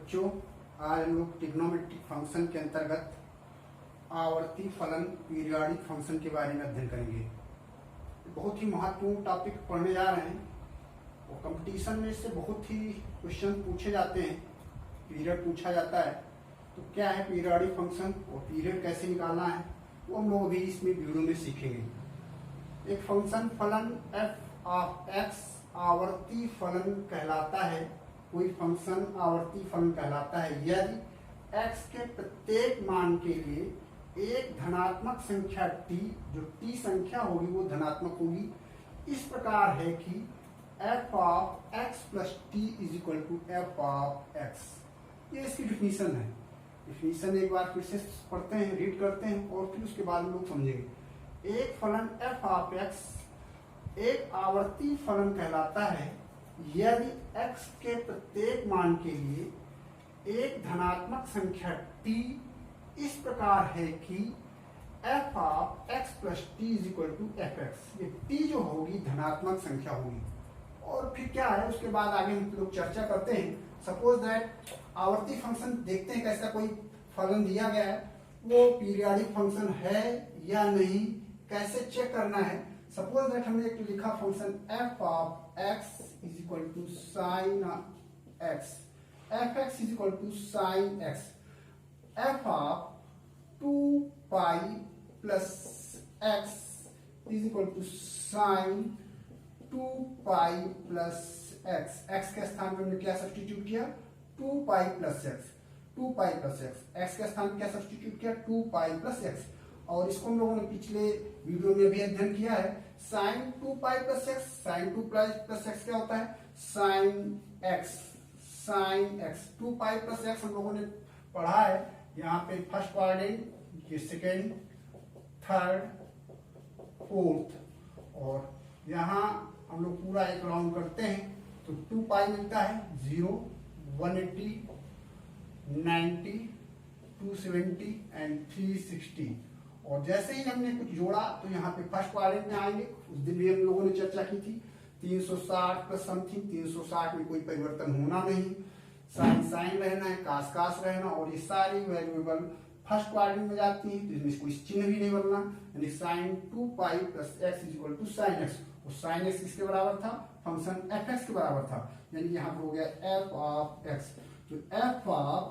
बच्चों, आज हम लोग ट्रिग्नोमेट्रिक फंक्शन के अंतर्गत आवर्ती फलन पीरियोडिक फंक्शन के बारे में अध्ययन करेंगे। बहुत ही महत्वपूर्ण टॉपिक पढ़ने जा रहे हैं और कंपटीशन में इससे बहुत ही क्वेश्चन पूछे जाते हैं, पीरियड पूछा जाता है। तो क्या है पीरियोडिक फंक्शन और पीरियड कैसे निकालना है वो हम लोग अभी इसमें वीडियो में सीखेंगे। एक फंक्शन फलन f ऑफ x आवर्ती फलन कहलाता है। कोई फंक्शन आवर्ती फलन कहलाता है यदि x के प्रत्येक मान के लिए एक धनात्मक संख्या t, जो t संख्या होगी वो धनात्मक होगी। इस प्रकार है कि f of x plus T is equal to F of x। ये इसकी डिफिनीशन है। डिफिनीशन एक बार फिर से पढ़ते हैं, रीड करते हैं और फिर उसके बाद हम लोग समझेंगे। एक फलन f ऑफ x एक आवर्ती फलन कहलाता है यदि x के प्रत्येक मान के लिए एक धनात्मक संख्या t इस प्रकार है कि f of x plus T is equal to F X. ये t जो होगी धनात्मक संख्या होगी। और फिर क्या है उसके बाद आगे हम लोग चर्चा करते हैं। सपोज दैट आवर्ती फंक्शन देखते हैं कैसा कोई फलन दिया गया है, वो पीरियोडिक फंक्शन है या नहीं, कैसे चेक करना है। सपोज दैट हमने एक लिखा function f of x is equal to sine x, F X is equal to sine x, f of 2 pi plus x is equal to sine 2 pi plus x के स्थान पर हमने क्या सब्स्टिट्यूट किया 2 pi plus x, 2 pi plus x के स्थान पर क्या सब्स्टिट्यूट किया 2 पाई प्लस x। और इसको हम लोगों ने पिछले वीडियो में भी अध्ययन किया है। Sine 2 pi plus X, sine 2 pi plus X क्या होता है sine X, sine X 2 pi plus X हम लोगों ने पढ़ा है। यहाँ पे फर्स्ट क्वाड्रेंट, ये सेकेंड, थर्ड, फोर्थ, और यहाँ हम लोग पूरा एक राउंड करते हैं तो 2 पाई मिलता है 0, 180, 90, 270 एंड 360। और जैसे ही हमने कुछ जोड़ा तो यहाँ पे फर्स्ट क्वाड्रेंट में आएंगे। उस दिन भी हम लोगों ने चर्चा की थी 360 प्लस समथिंग, 360 में कोई परिवर्तन होना नहीं, साइन साइन रहना है, कास कास रहना, और ये सारी वेरिएबल फर्स्ट क्वाड्रेंट में जाती हैं तो इसमें कोई चिन्ह भी नहीं बनना। यानी sine 2 pi plus X is equal to sine X. और साइन एक्स किसके बराबर था फंक्शन एफ एक्स के बराबर था। यानी यहाँ पर हो गया एफ ऑफ एक्स। तो F of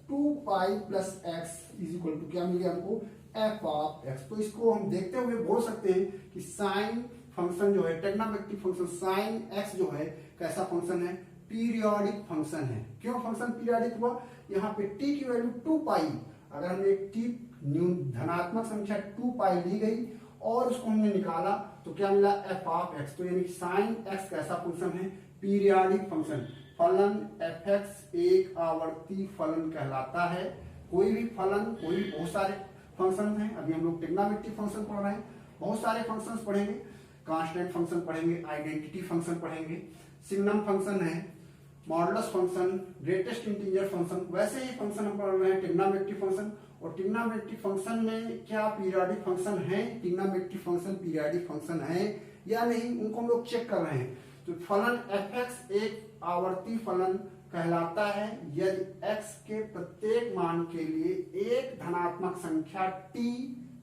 2 pi plus X is equal to क्या मिल गया हमको एफ ऑफ एक्स। तो इसको हम देखते हुए बोल सकते हैं कि साइन फंक्शन जो है ट्रिग्नोमेट्रिक फंक्शन साइन एक्स जो है कैसा फंक्शन है पीरियोडिक फंक्शन है। क्यों फंक्शन पीरियोडिक हुआ, यहाँ पे t की वैल्यू 2 पाई, अगर हमने एक t धनात्मक संख्या 2 पाई ली गई और उसको हमने निकाला तो क्या मिला एफ ऑफ एक्स। तो यानी साइन एक्स कैसा फंक्शन है पीरियोडिक फंक्शन। फलन एफ एक्स एक आवर्ती फलन कहलाता है। कोई भी फलन, कोई बहुत सारे फंक्शन हैं, अभी हम लोग ट्रिग्नोमेट्रिक फंक्शन पढ़ रहे हैं, बहुत सारे फंक्शंस पढ़ेंगे, कांस्टेंट फंक्शन पढ़ेंगे, आइडेंटिटी फंक्शन पढ़ेंगे, सिग्नम फंक्शन है, modulus function, greatest integer function, वैसे ही फंक्शन हम पढ़ रहे हैं ट्रिग्नोमेट्रिक फंक्शन। और ट्रिग्नोमेट्रिक फंक्शन में क्या पीरियोडिक फंक्शन है, ट्रिग्नोमेट्रिक फंक्शन पीरियोडिक फंक्शन है या नहीं, उनको हम लोग चेक कर रहे हैं। तो फलन एफ एक्स एक आवर्ती फलन कहलाता है यदि x के प्रत्येक मान के लिए एक धनात्मक संख्या t,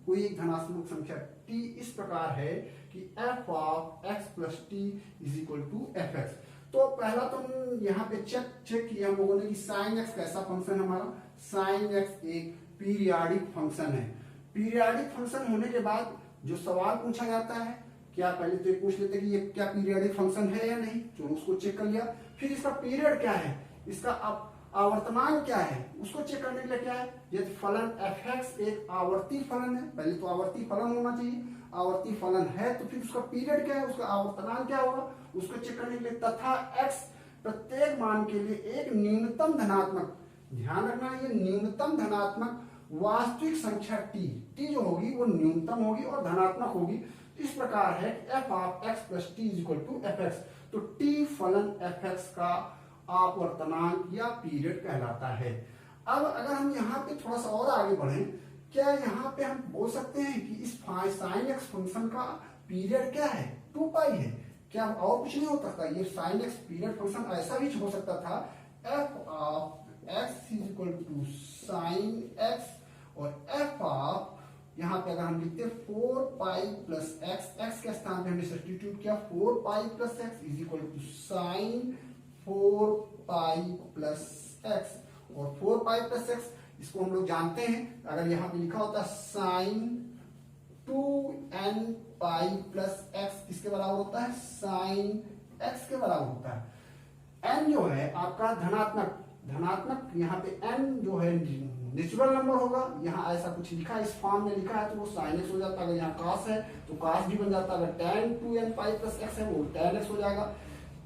कोई एक धनात्मक संख्या t इस प्रकार है कि f of x plus T is equal to F X. तो पहला तो यहाँ पे चेक किया हम लोगों ने कि साइन x कैसा फंक्शन है हमारा, साइन x एक पीरियोडिक फंक्शन है। पीरियोडिक फंक्शन होने के बाद जो सवाल पूछा जाता है, क्या पहले तो ये पूछ लेते कि ये क्या पीरियोडिक फंक्शन है या नहीं, तो उसको चेक कर लिया। फिर इसका पीरियड क्या है, इसका आवर्तमान क्या है, उसको चेक करने के लिए क्या है, यदि फलन एफ एक्स एक आवर्ती फलन है, पहले तो आवर्ती फलन होना चाहिए, आवर्ती फलन है तो फिर उसका पीरियड क्या है, उसका आवर्तमान क्या होगा, उसको चेक करने के लिए तथा एक्स प्रत्येक मान के लिए एक न्यूनतम धनात्मक, ध्यान रखना ये न्यूनतम धनात्मक वास्तविक संख्या t जो होगी वो न्यूनतम होगी और धनात्मक होगी। इस प्रकार है f of x plus T is equal to F X. तो t फलन f एक्स का आवर्तनांक या पीरियड कहलाता है। अब अगर हम यहाँ पे थोड़ा सा और आगे बढ़ें, क्या यहाँ पे हम बोल सकते हैं कि इस साइन एक्स फंक्शन का पीरियड क्या है 2 पाई है, क्या और कुछ नहीं हो सकता। ये साइन एक्स पीरियड फंक्शन ऐसा भी हो सकता था f of X is equal to sine X, और एफ ऑफ यहाँ पे अगर हम लिखते हैं 4 पाई प्लस एक्स, एक्स के स्थान पे हमने सब्स्टिट्यूट किया 4 pi plus X is equal to sine 4 pi plus X, और 4 पाई प्लस एक्स इसको हम लोग जानते हैं, अगर यहाँ पे लिखा होता साइन 2n पाई प्लस एक्स किसके बराबर होता है, साइन एक्स के बराबर होता है। n जो है आपका धनात्मक यहाँ पे n जो है नेचुरल नंबर होगा, यहाँ ऐसा कुछ लिखा है, इस फॉर्म में लिखा है तो वो साइन एक्स हो जाता है, अगर यहाँ cos है तो cos भी बन जाता है, अगर tan 2n पाई प्लस एक्स है वो tan x हो जाएगा।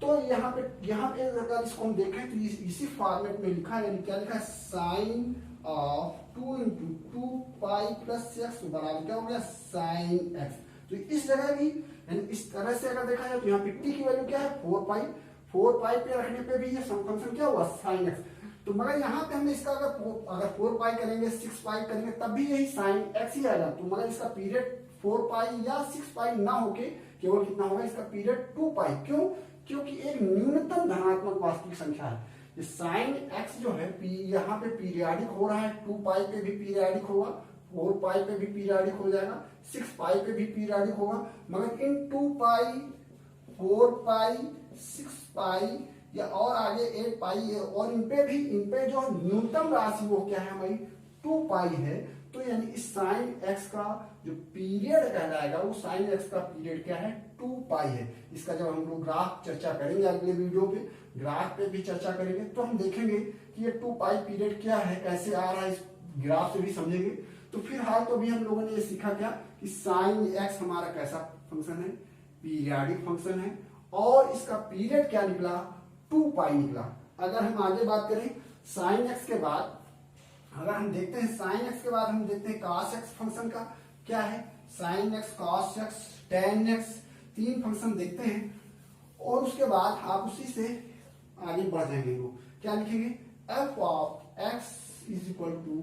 तो यहाँ पे अगर इसको हम देखें तो इसी फॉर्मेट में लिखा है, यानी क्या लिखा है, sine of 2 into 2 pi plus X बराबर क्या हो गया, साइन एक्स। तो इस जगह भी यानी इस तरह से अगर देखा जाए तो यहाँ पे t की वैल्यू क्या है 4 पाई पे रखने पे भी ये फंक्शन क्या हुआ, साइन एक्स। तो मगर यहाँ पे हमने इसका अगर 4 पाई करेंगे 6 पाई करेंगे तब भी यही साइन एक्स ही आएगा। तो मगर इसका पीरियड 4 पाई या 6 पाई ना होके केवल कितना होगा, इसका पीरियड 2 पाई। क्यों? क्योंकि एक न्यूनतम धनात्मक वास्तविक संख्या है। ये साइन एक्स जो है यहाँ पे पीरियाडिक हो रहा है, 2 पाई पे भी पीरियाडिक होगा, 4 पाई पे भी पीरियाडिक हो जाएगा, 6 पाई पे भी पीरियाडिक होगा, मगर इन 2 पाई 4 पाई 6 पाई या और आगे 8 पाई और इन पे जो न्यूनतम राशि वो क्या है हमारी 2 पाई है। तो यानी इस साइन एक्स का जो पीरियड कहलाएगा वो साइन एक्स का पीरियड क्या है, 2 पाई है। इसका जब हम लोग ग्राफ चर्चा करेंगे अगले वीडियो पे, ग्राफ पे भी चर्चा करेंगे तो हम देखेंगे कि ये 2 पाई पीरियड क्या है, कैसे आ रहा है, इस ग्राफ से भी समझेंगे। तो फिलहाल तो भी हम लोगों ने ये सीखा क्या कि साइन एक्स हमारा कैसा फंक्शन है, पीरियाडिक फंक्शन है, और इसका पीरियड क्या निकला, 2 पाई निकला। अगर हम आगे बात करें साइन एक्स के बाद, अगर हम देखते हैं साइन एक्स के बाद हम देखते हैं cos एक्स फंक्शन का क्या है, sine x, cos x, tan x, 3 function देखते हैं और उसके बाद आप उसी से आगे बढ़ जाएंगे। वो क्या लिखेंगे, f of x is equal to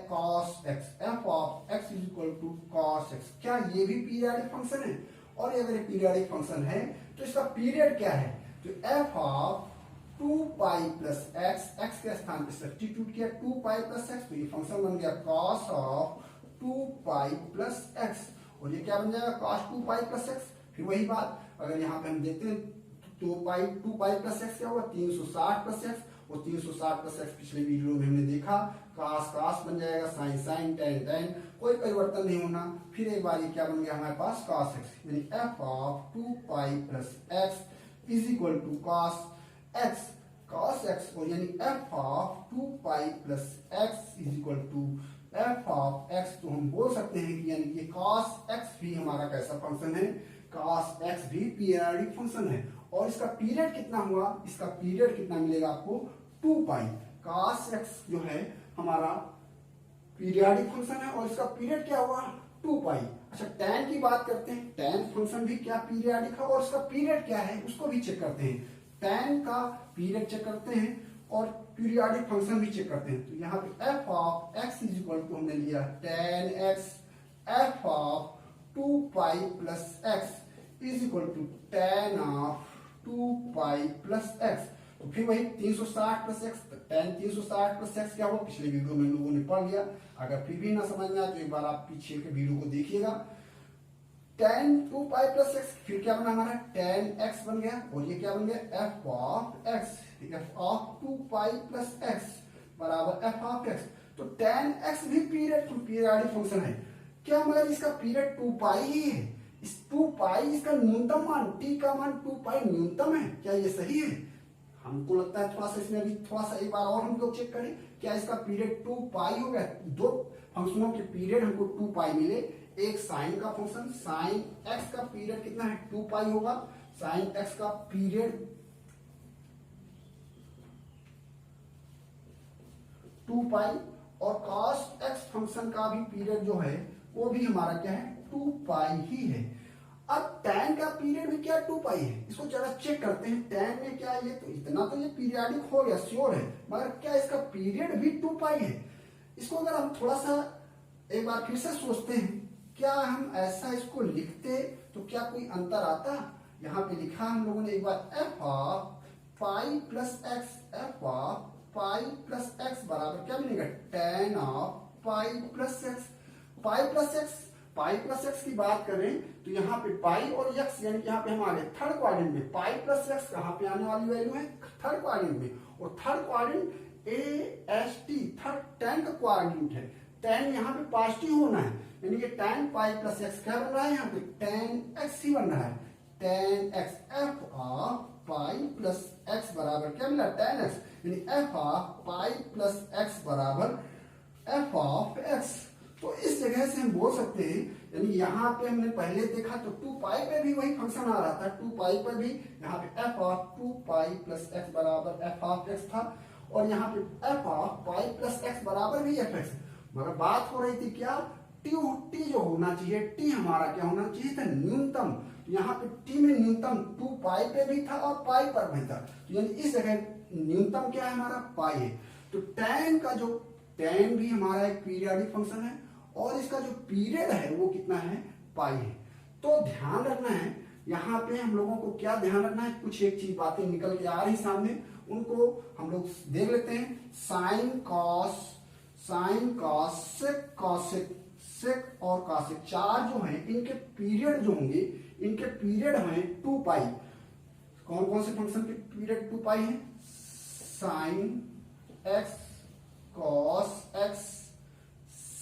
cos x, f of x is equal to cos x। क्या ये भी पीरियडिक फंक्शन है? और अगर ये पीरियडिक फंक्शन है तो इसका पीरियड क्या है, तो f of 2 pi plus x, x के स्थान पे सब्स्टिट्यूट किया 2 पाई प्लस एक्स, तो ये फंक्शन बन गया cos of 2 pi plus X, और ये क्या बन जाएगा cos 2 पाई प्लस एक्स। फिर वही बात अगर यहाँ पे हम देखते हैं 2 पाई प्लस एक्स क्या होगा, 360 प्लस एक्स, और 360 प्लस एक्स पिछले वीडियो में हमने देखा cos बन जाएगा, sin tan, कोई परिवर्तन नहीं होना। फिर एक बार ये क्या बन गया हमारे पास cos x, यानी f of 2 pi plus X is equal to cos x, और यानी f of 2 pi plus X is equal to f of x। तो हम बोल सकते हैं कि यानी कि cos x भी हमारा कैसा फंक्शन है, cos x भी पीरियडिक फंक्शन है। और इसका पीरियड कितना हुआ, इसका पीरियड कितना मिलेगा आपको, 2 पाई। cos x जो है हमारा पीरियडिक फंक्शन है और इसका पीरियड क्या हुआ, 2 पाई। अच्छा tan की बात करते हैं, tan फंक्शन भी क्या पीरियडिक है और इसका पीरियड क्या है उसको भी चेक करते हैं। tan का पीरियड चेक करते हैं और पीरियडिक फंक्शन भी चेक करते हैं। तो यहाँ पे f of x is equal to हमने लिया tan x, f of 2 pi plus x is equal to tan of 2 pi plus x। तो फिर वही 360 plus X, tan 360 plus X क्या हुआ, पिछले वीडियो में लोगों ने पढ़ लिया। अगर फिर भी ना समझ में आए तो एक बार आप पीछे के वीडियो को देखिएगा। tan 2 पाई प्लस एक्स, फिर क्या बना हमारा tan x बन गया, और ये क्या बन गया f of x, f of 2 pi plus x बराबर f ऑफ x। तो tan x भी पीरियडिक फंक्शन है क्या, मगर इसका पीरियड 2 पाई ही है। इस 2 पाई इसका न्यूनतम मान, t का मान 2 पाई न्यूनतम है, क्या ये सही है? हमको लगता है थोड़ा सा इसमें भी थोड़ा सा एक बार और हम लोग चेक करें, क्या इसका पीरियड 2 पाई हो गया। 2 फंक्शनों के पीरियड हमको 2 पाई मिले, एक साइन का फंक्शन साइन एक्स का पीरियड कितना है, 2 पाई होगा, साइन एक्स का पीरियड 2 पाई, और cos एक्स फंक्शन का भी पीरियड जो है वो भी हमारा क्या है, 2 पाई ही है। अब tan का पीरियड भी क्या 2 पाई है, इसको जरा चेक करते हैं। tan में क्या ये तो इतना तो ये पीरियडिक हो गया श्योर है, मगर क्या इसका पीरियड भी 2 पाई है। इसको अगर हम थोड़ा सा एक बार फिर से सोचते हैं, क्या हम ऐसा इसको लिखते तो क्या कोई अंतर आता। यहाँ पे लिखा हम लोगों ने एक बार f of pi plus x, f of pi plus X बराबर क्या मिलेगा, ten of pi plus x. Pi plus x की बात करें तो यहाँ पे पाई और एक्स यानी कि यहाँ पे हम आ गए थर्ड क्वाड्रेंट में। पाई प्लस एक्स कहाँ पे आने वाली वैल्यू है, थर्ड क्वाड्रेंट में, और third quadrant A S T third ten का क्वाड्रेंट है। टेन यहाँ पे पॉजिटिव होना है यानी कि टेन पाई प्लस एक्स क्या बन रहा है, यहाँ पे टेन एक्स ही बन रहा है। Ten x F of pi plus X बराबर क्या मिला, टेन एक्स, यानी F of pi plus X बराबर एफ ऑफ एक्स। तो इस जगह से हम बोल सकते हैं, यानी यहाँ पे हमने पहले देखा तो 2 पाई पे भी वही फंक्शन आ रहा था, 2 पाई पर भी यहाँ पे F of 2 pi plus X बराबर एफ ऑफ एक्स था, और यहाँ पे F of pi plus X बराबर भी एफ एक्स। मगर बात हो रही थी क्या, टी जो होना चाहिए, टी हमारा क्या होना चाहिए था, न्यूनतम। यहाँ पे टी में न्यूनतम 2 पाई पे भी था और पाई पर भी था, तो यानी इस जगह न्यूनतम क्या है हमारा, पाई है। तो टेन का जो टेन भी हमारा एक पीरियोडिक फंक्शन है और इसका जो पीरियड है वो कितना है, पाई है। तो ध्यान रखना है यहाँ पे हम लोगों को क्या ध्यान रखना है, कुछ एक चीज बातें निकल के आ रही सामने, उनको हम लोग देख लेते हैं। साइन कॉस सेक और कॉसेक, चार जो हैं इनके पीरियड जो होंगे, इनके पीरियड हैं 2 पाई। कौन कौन से फंक्शन के पीरियड 2 पाई है, sine x, cos x,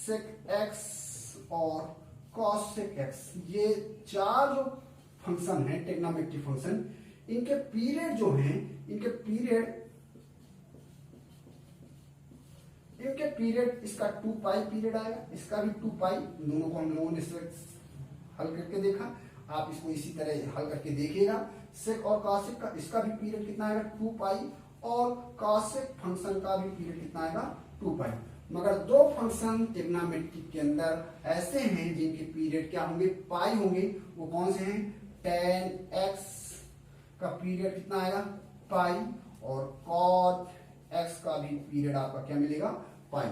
sec x और कॉस सेक एक्स, ये चार जो फंक्शन है ट्रिग्नोमेट्रिक फंक्शन, इनके पीरियड जो हैं, इनके पीरियड इसका 2 पाई पीरियड आएगा, इसका भी 2 पाई। दोनों को हम लोगों ने हल करके देखा, आप इसको इसी तरह हल करके देखिएगा। सेक और कॉसेक का इसका भी पीरियड कितना आएगा, 2 पाई, और कॉसेक फंक्शन का भी पीरियड कितना आएगा, 2 पाई। मगर दो फंक्शन ट्रिग्नोमेट्रिक के अंदर ऐसे हैं जिनके पीरियड क्या होंगे, पाई होंगे। वो कौन से हैं, टेन एक्स का पीरियड कितना आएगा, पाई, और कॉट एक्स का भी पीरियड आपका क्या मिलेगा, पाई।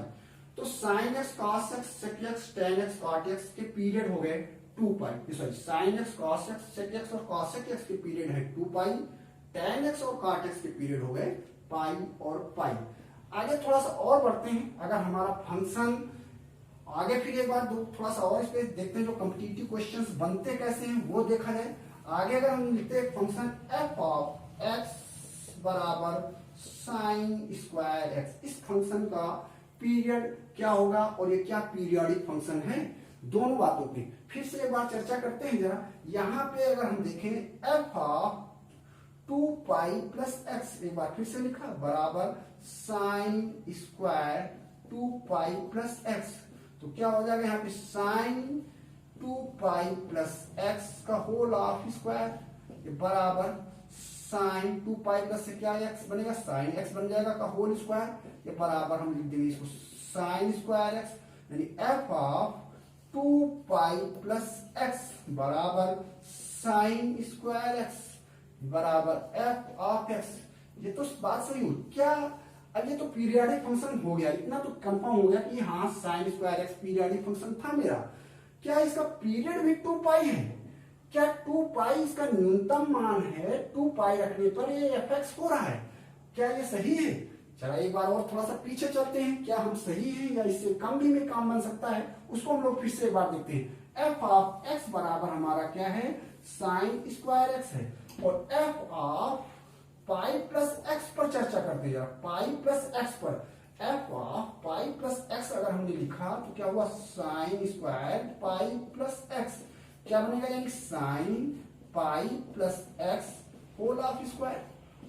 तो sine x, cos x, sec x, tan x, cot x के पीरियड हो गए 2 pi. Sorry, sine x, cos x, sec x और कॉसेक एक्स के पीरियड है 2 पाई। टेन एक्स और कॉट एक्स के पीरियड हो गए पाई और पाई। आगे थोड़ा सा और बढ़ते हैं, अगर हमारा फंक्शन आगे फिर एक बार थोड़ा सा और इस पे देखते हैं, जो कॉम्पिटिटिव क्वेश्चंस बनते कैसे हैं वो देखा जाए। आगे अगर हम लिखते हैं फंक्शन एफ ऑफ एक्स बराबर साइन स्क्वायर एक्स, इस फंक्शन का पीरियड क्या होगा और ये क्या पीरियोडिक फंक्शन है, दोनों बातों पे फिर से एक बार चर्चा करते हैं जरा। यहाँ पे अगर हम देखें F of 2 pi plus x, एक बार फिर से लिखा, बराबर sine square 2 pi plus x, तो क्या हो जाएगा यहाँ पे साइन 2 पाई प्लस एक्स का होल ऑफ स्क्वायर बराबर साइन 2 पाई प्लस से क्या एक्स बनेगा, साइन एक्स बन जाएगा का होल स्क्वायर, ये बराबर हम लिख देंगे इसको साइन स्क्वायर एक्स, यानी F of 2 pi plus X बराबर साइन स्क्वायर एक्स बराबर एफ ऑफ एक्स। ये तो बात सही हो क्या, अब ये तो पीरियोडिक फंक्शन हो गया, इतना तो कंफर्म हो गया कि हाँ sign square x periodic function था मेरा। क्या इसका पीरियड भी 2 पाई है, क्या 2 पाई इसका न्यूनतम मान है, 2 पाई रखने पर ये एफ एक्स हो रहा है, क्या ये सही है? चलो एक बार और थोड़ा सा पीछे चलते हैं, क्या हम सही हैं या इससे कम भी में काम बन सकता है, उसको हम लोग फिर से एक बार देखते हैं। एफ ऑफ एक्स बराबर हमारा क्या है, साइन स्क्वायर एक्स है, और F of pi plus X पर चर्चा करते हैं, पाई प्लस एक्स पर। F of pi plus X अगर हमने लिखा तो क्या हुआ, sine square pi plus X, क्या बनेगा, यानी sine pi plus X whole of square,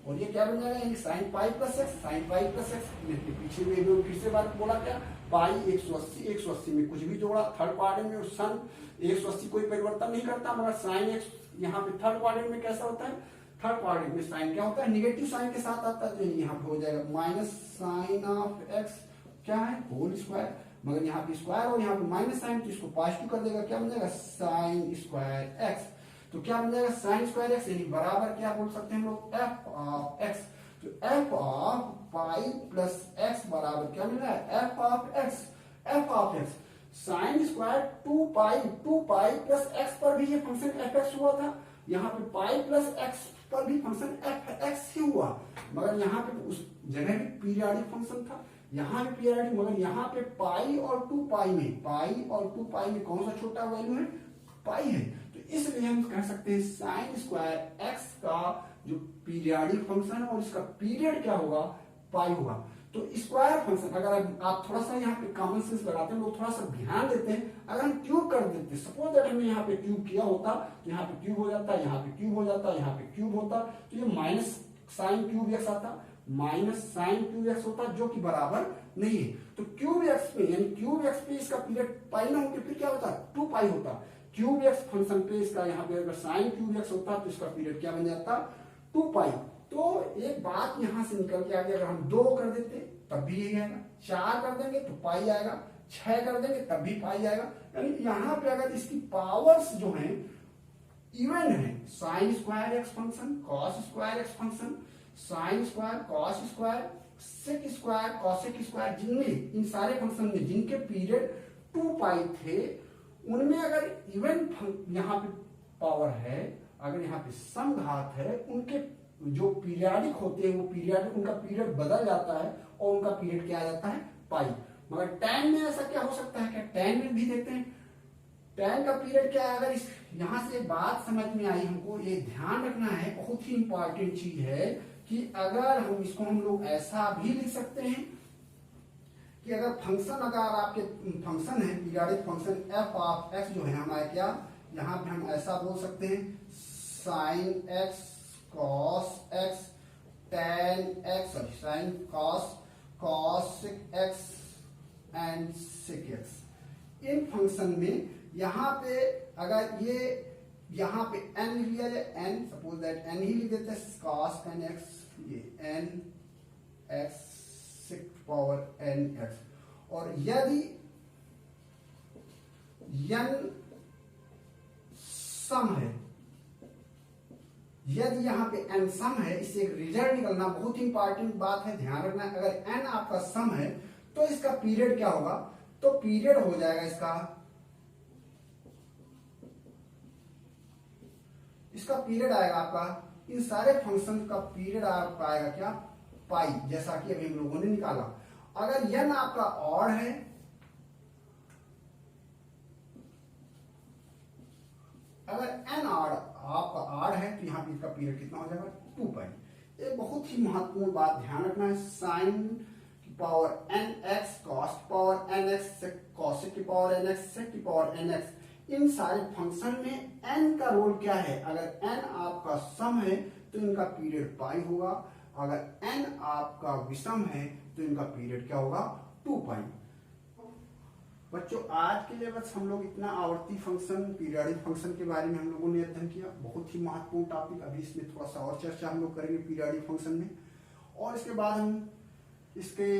और ये क्या बन जाएगा, यानी sine pi plus X, sine pi plus X. पीछे में फिर से बात बोला क्या, पाई 180, 180 में कुछ भी जोड़ा, थर्ड क्वाड्रेंट में सन 180 कोई परिवर्तन नहीं करता, मगर साइन एक्स यहाँ पे थर्ड क्वाड्रेंट में कैसा होता है, थर्ड क्वाड्रेंट में साइन क्या होता है, निगेटिव साइन के साथ आता है, तो यहाँ पे हो जाएगा माइनस साइन ऑफ एक्स क्या है, होल स्क्वायर, मगर यहाँ पे स्क्वायर और यहाँ पे माइनस साइन, तो इसको पॉजिटिव कर देगा, क्या बन जाएगा, साइन स्क्वायर एक्स। तो क्या बन जाएगा, साइन स्क्वायर एक्स, यानी बराबर क्या बोल सकते हैं हम लोग, एफ ऑफ एक्स। तो F of pi plus X बराबर क्या मिल रहा है, F of x. F of x sine square 2 pi plus X पर भी ये फंक्शन एफ एक्स हुआ था, यहाँ पे पाई प्लस एक्स पर भी फंक्शन एफ एक्स ही हुआ, मगर यहाँ पे उस जगह भी पीरियाडिक फंक्शन था, यहाँ भी पीरियाडिक, मगर यहाँ पे पाई और 2 पाई में कौन सा छोटा वैल्यू है, पाई है। तो इसलिए हम कह सकते हैं साइन स्क्वायर एक्स का जो पीरियाडिक फंक्शन है और इसका पीरियड क्या होगा, पाई होगा। तो स्क्वायर फंक्शन अगर आप थोड़ा सा यहाँ पे कॉमन सेंस लगाते हैं, लोग थोड़ा सा ध्यान देते हैं, अगर हम क्यूब कर देते, सपोज दैट हमने यहाँ पे क्यूब किया होता तो यहाँ पे क्यूब हो जाता, यहाँ पे क्यूब हो जाता, यहाँ पे क्यूब होता, तो ये माइनस साइन क्यूब एक्स आता, माइनस साइन क्यूब एक्स होता, जो कि बराबर नहीं है। तो क्यूब एक्स पे यानी क्यूब एक्स पे इसका पीरियड पाई ना होकर फिर क्या होता, 2 पाई होता। क्यूब एक्स फंक्शन पे इसका यहाँ पे अगर साइन क्यूब एक्स होता तो इसका पीरियड क्या बन जाता, 2 पाई। तो एक बात यहां से निकल के आ गया, अगर हम 2 कर देते तब भी यही आएगा, 4 कर देंगे तो पाई आएगा, 6 कर देंगे तब भी पाई आएगा। यानी यहाँ पे अगर इसकी पावर्स जो हैं इवन है, sine square X function, cos square X function, sine square, cos square, sec square, cosec square, जिनमें इन सारे फंक्शन में जिनके पीरियड 2 पाई थे, उनमें अगर इवन यहाँ पे पावर है, अगर यहाँ पे समघात है, उनके जो पीरियाडिक होते हैं वो पीरियड, उनका पीरियड बदल जाता है और उनका पीरियड क्या आ जाता है, पाई। मगर tan में ऐसा क्या हो सकता है, क्या tan में भी देखते हैं, tan का पीरियड क्या है। अगर इस यहां से बात समझ में आई, हमको ये ध्यान रखना है, बहुत ही इंपॉर्टेंट चीज है कि अगर हम इसको हम लोग ऐसा भी लिख सकते हैं कि अगर फंक्शन, अगर आपके फंक्शन है periodic function F of x जो है हमारे, क्या यहाँ पे हम ऐसा बोल सकते हैं sine x cos X tan X, sorry sine cos X and sec X. इन फंक्शन में यहाँ पे अगर ये यहाँ पे n लिया जाए, n सपोज दैट n ही लिख देते हैं, कॉस n एक्स, ये n X sec power n X. और यदि n सम है, यदि यहाँ पे n सम है, इससे एक रिजल्ट निकलना, बहुत ही इंपॉर्टेंट बात है, ध्यान रखना। अगर n आपका सम है तो इसका पीरियड क्या होगा, तो पीरियड हो जाएगा इसका पीरियड आएगा आपका, इन सारे फंक्शन का पीरियड आपका आएगा क्या, पाई, जैसा कि अभी हम लोगों ने निकाला। अगर n आपका ऑड है, अगर n आपका ऑड है तो यहाँ पे इसका पीरियड कितना हो जाएगा, 2 पाई। एक बहुत ही महत्वपूर्ण बात ध्यान रखना है, साइन की पावर n एक्स, कॉस की पावर n एक्स, कॉसेक की पावर n एक्स, सेक की पावर n एक्स, इन सारे फंक्शन में n का रोल क्या है। अगर n आपका सम है तो इनका पीरियड पाई होगा, अगर n आपका विषम है तो इनका पीरियड क्या होगा, 2 पाई। बच्चों आज के लिए बस हम लोग इतना आवर्ती फंक्शन, पीरियडिक फंक्शन के बारे में हम लोगों ने अध्ययन किया, बहुत ही महत्वपूर्ण टॉपिक। अभी इसमें थोड़ा सा और चर्चा हम लोग करेंगे पीरियडिक फंक्शन में, और इसके बाद हम इसके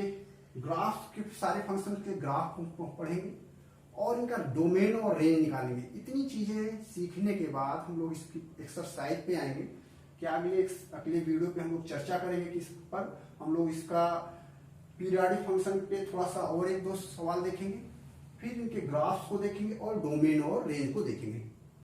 ग्राफ के सारे फंक्शन के ग्राफ को पढ़ेंगे और इनका डोमेन और रेंज निकालेंगे। इतनी चीजें सीखने के बाद हम लोग इसकी एक्सरसाइज पे आएंगे कि अगले वीडियो पे हम लोग चर्चा करेंगे कि इस पर हम लोग इसका पीरियडिक फंक्शन पे थोड़ा सा और 1-2 सवाल देखेंगे, फिर इनके ग्राफ्स को देखेंगे और डोमेन और रेंज को देखेंगे।